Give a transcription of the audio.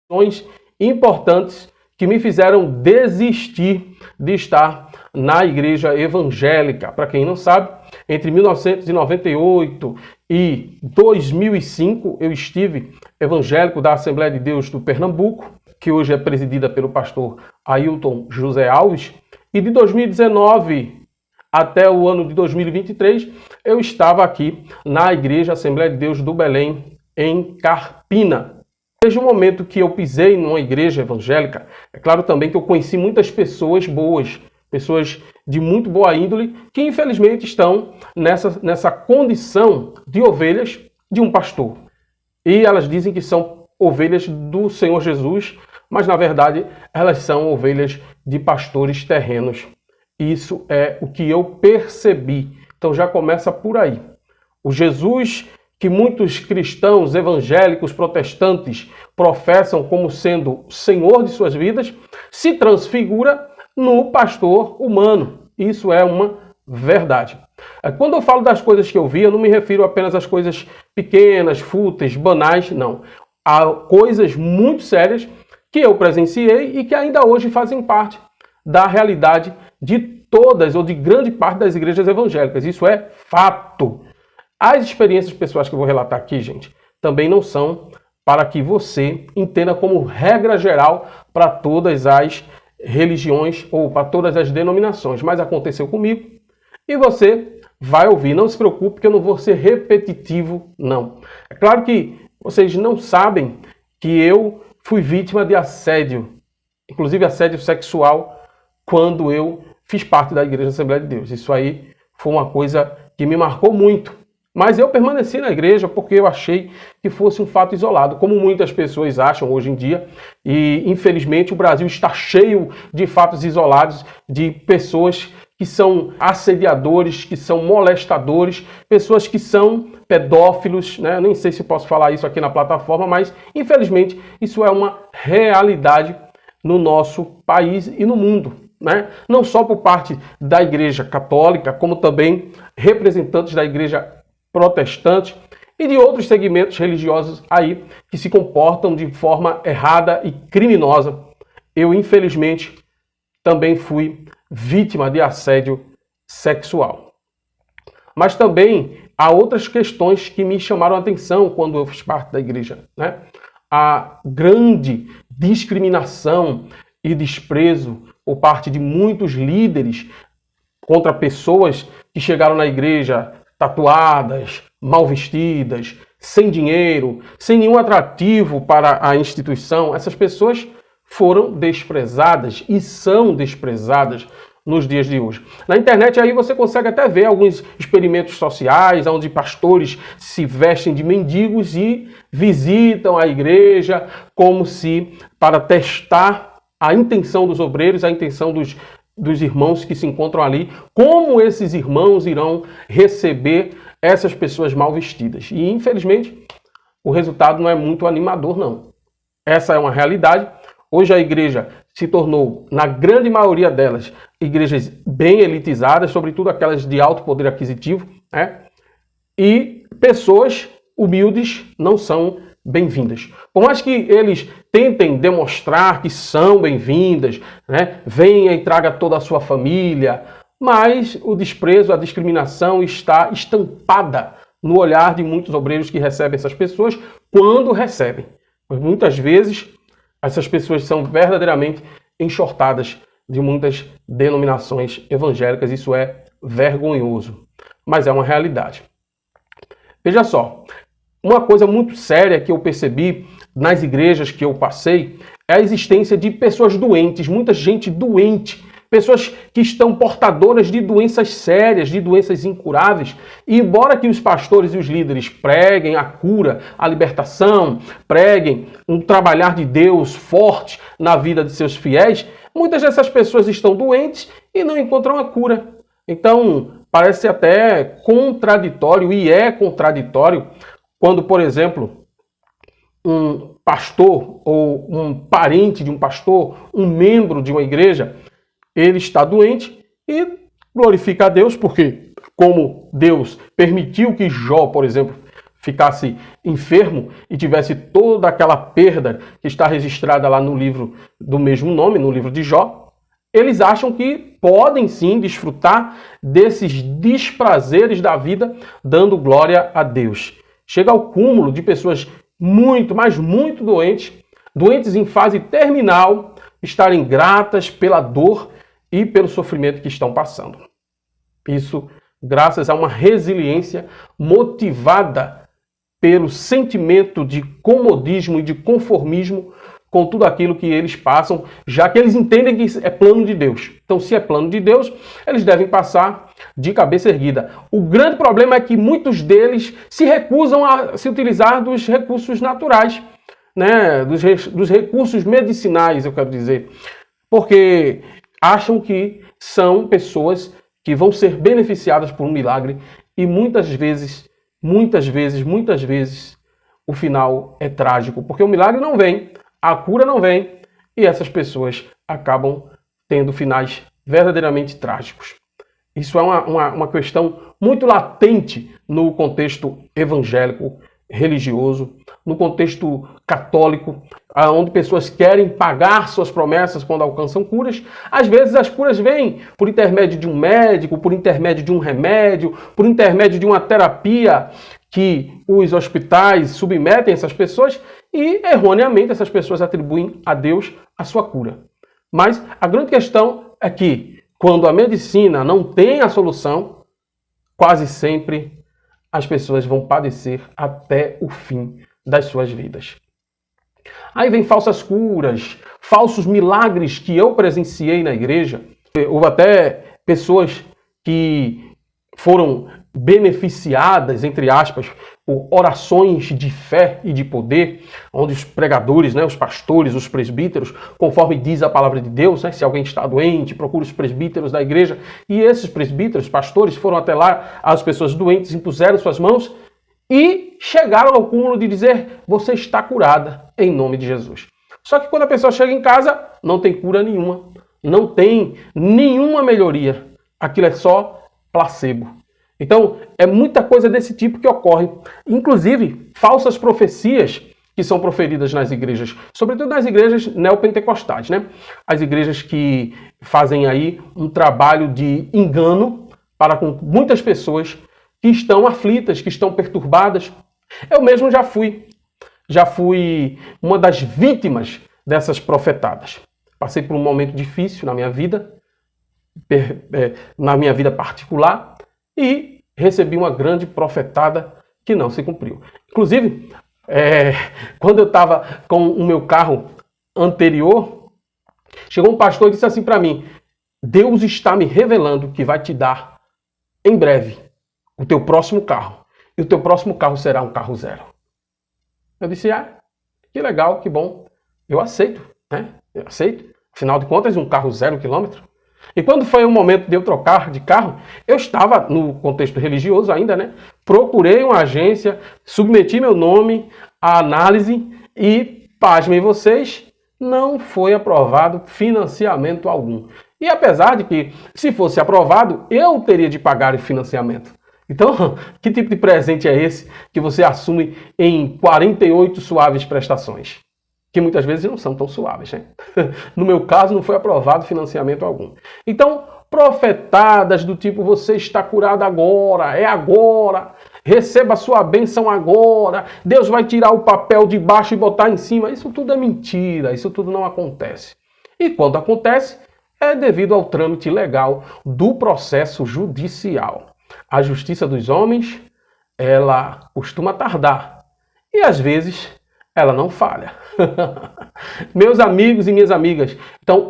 questões importantes que me fizeram desistir de estar na igreja evangélica. Para quem não sabe, entre 1998 e 2005, eu estive evangélico da Assembleia de Deus do Pernambuco, que hoje é presidida pelo pastor Ailton José Alves, e de 2019 até o ano de 2023, eu estava aqui na Igreja Assembleia de Deus do Belém, em Carpina. Desde o momento que eu pisei numa igreja evangélica, é claro também que eu conheci muitas pessoas boas, pessoas de muito boa índole, que infelizmente estão nessa condição de ovelhas de um pastor. E elas dizem que são ovelhas do Senhor Jesus, mas na verdade elas são ovelhas de pastores terrenos. Isso é o que eu percebi. Então já começa por aí. O Jesus que muitos cristãos evangélicos protestantes professam como sendo o Senhor de suas vidas, se transfigura no pastor humano. Isso é uma verdade. Quando eu falo das coisas que eu vi, eu não me refiro apenas às coisas pequenas, fúteis, banais, não. Há coisas muito sérias que eu presenciei e que ainda hoje fazem parte da realidade de todas ou de grande parte das igrejas evangélicas. Isso é fato. As experiências pessoais que eu vou relatar aqui, gente, também não são para que você entenda como regra geral para todas as religiões ou para todas as denominações, mas aconteceu comigo e você vai ouvir. Não se preocupe que eu não vou ser repetitivo, não. É claro que vocês não sabem que eu fui vítima de assédio, inclusive assédio sexual, quando eu fiz parte da Igreja Assembleia de Deus. Isso aí foi uma coisa que me marcou muito. Mas eu permaneci na igreja porque eu achei que fosse um fato isolado, como muitas pessoas acham hoje em dia. E, infelizmente, o Brasil está cheio de fatos isolados, de pessoas que são assediadores, que são molestadores, pessoas que são pedófilos, né? Eu nem sei se posso falar isso aqui na plataforma, mas, infelizmente, isso é uma realidade no nosso país e no mundo, né? Não só por parte da Igreja Católica, como também representantes da Igreja Protestante e de outros segmentos religiosos aí que se comportam de forma errada e criminosa. Eu, infelizmente, também fui vítima de assédio sexual. Mas também há outras questões que me chamaram a atenção quando eu fiz parte da igreja, né? A grande discriminação e desprezo por parte de muitos líderes contra pessoas que chegaram na igreja tatuadas, mal vestidas, sem dinheiro, sem nenhum atrativo para a instituição. Essas pessoas foram desprezadas e são desprezadas nos dias de hoje. Na internet aí você consegue até ver alguns experimentos sociais onde pastores se vestem de mendigos e visitam a igreja como se para testar a intenção dos obreiros, a intenção dos irmãos que se encontram ali, como esses irmãos irão receber essas pessoas mal vestidas. E, infelizmente, o resultado não é muito animador, não. Essa é uma realidade. Hoje a igreja se tornou, na grande maioria delas, igrejas bem elitizadas, sobretudo aquelas de alto poder aquisitivo, né? E pessoas humildes não são bem-vindas. Por mais que eles tentem demonstrar que são bem-vindas, né? Venha e traga toda a sua família, mas o desprezo, a discriminação está estampada no olhar de muitos obreiros que recebem essas pessoas quando recebem. Mas muitas vezes essas pessoas são verdadeiramente enxortadas de muitas denominações evangélicas. Isso é vergonhoso, mas é uma realidade. Veja só, uma coisa muito séria que eu percebi nas igrejas que eu passei é a existência de pessoas doentes, muita gente doente, pessoas que estão portadoras de doenças sérias, de doenças incuráveis. E embora que os pastores e os líderes preguem a cura, a libertação, preguem um trabalhar de Deus forte na vida de seus fiéis, muitas dessas pessoas estão doentes e não encontram a cura. Então, parece até contraditório, e é contraditório, quando, por exemplo, um pastor ou um parente de um pastor, um membro de uma igreja, ele está doente e glorifica a Deus, porque como Deus permitiu que Jó, por exemplo, ficasse enfermo e tivesse toda aquela perda que está registrada lá no livro do mesmo nome, no livro de Jó, eles acham que podem sim desfrutar desses desprazeres da vida, dando glória a Deus. Chega ao cúmulo de pessoas muito, mas muito doentes em fase terminal, estarem gratas pela dor e pelo sofrimento que estão passando. Isso graças a uma resiliência motivada pelo sentimento de comodismo e de conformismo com tudo aquilo que eles passam, já que eles entendem que é plano de Deus. Então, se é plano de Deus, eles devem passar de cabeça erguida. O grande problema é que muitos deles se recusam a se utilizar dos recursos naturais, né? dos recursos medicinais, eu quero dizer, porque acham que são pessoas que vão ser beneficiadas por um milagre e muitas vezes, o final é trágico, porque o milagre não vem, a cura não vem e essas pessoas acabam tendo finais verdadeiramente trágicos. Isso é uma questão muito latente no contexto evangélico, religioso, no contexto católico, onde pessoas querem pagar suas promessas quando alcançam curas. Às vezes as curas vêm por intermédio de um médico, por intermédio de um remédio, por intermédio de uma terapia que os hospitais submetem essas pessoas e, erroneamente, essas pessoas atribuem a Deus a sua cura. Mas a grande questão é que, quando a medicina não tem a solução, quase sempre as pessoas vão padecer até o fim das suas vidas. Aí vem falsas curas, falsos milagres que eu presenciei na igreja. Houve até pessoas que foram beneficiadas, entre aspas, por orações de fé e de poder, onde os pregadores, os pastores, os presbíteros, conforme diz a palavra de Deus, se alguém está doente, procura os presbíteros da igreja, e esses presbíteros, pastores, foram até lá, as pessoas doentes impuseram suas mãos e chegaram ao cúmulo de dizer: você está curada em nome de Jesus. Só que quando a pessoa chega em casa, não tem cura nenhuma, não tem nenhuma melhoria, aquilo é só placebo. Então, é muita coisa desse tipo que ocorre. Inclusive, falsas profecias que são proferidas nas igrejas, sobretudo nas igrejas neopentecostais, As igrejas que fazem aí um trabalho de engano para com muitas pessoas que estão aflitas, que estão perturbadas. Eu mesmo já fui uma das vítimas dessas profetadas. Passei por um momento difícil na minha vida particular, e recebi uma grande profetada que não se cumpriu. Inclusive, quando eu estava com o meu carro anterior, chegou um pastor e disse assim para mim: Deus está me revelando que vai te dar, em breve, o teu próximo carro. E o teu próximo carro será um carro zero. Eu disse: que legal, que bom. Eu aceito, Eu aceito. Afinal de contas, um carro 0 quilômetro. E quando foi o momento de eu trocar de carro, eu estava no contexto religioso ainda, Procurei uma agência, submeti meu nome à análise e, pasmem vocês, não foi aprovado financiamento algum. E apesar de que, se fosse aprovado, eu teria de pagar o financiamento. Então, que tipo de presente é esse que você assume em 48 suaves prestações? Que muitas vezes não são tão suaves, No meu caso, não foi aprovado financiamento algum. Então, profetadas do tipo: você está curado agora, é agora, receba a sua bênção agora, Deus vai tirar o papel de baixo e botar em cima. Isso tudo é mentira, isso tudo não acontece. E quando acontece, é devido ao trâmite legal do processo judicial. A justiça dos homens, ela costuma tardar e às vezes ela não falha. Meus amigos e minhas amigas, então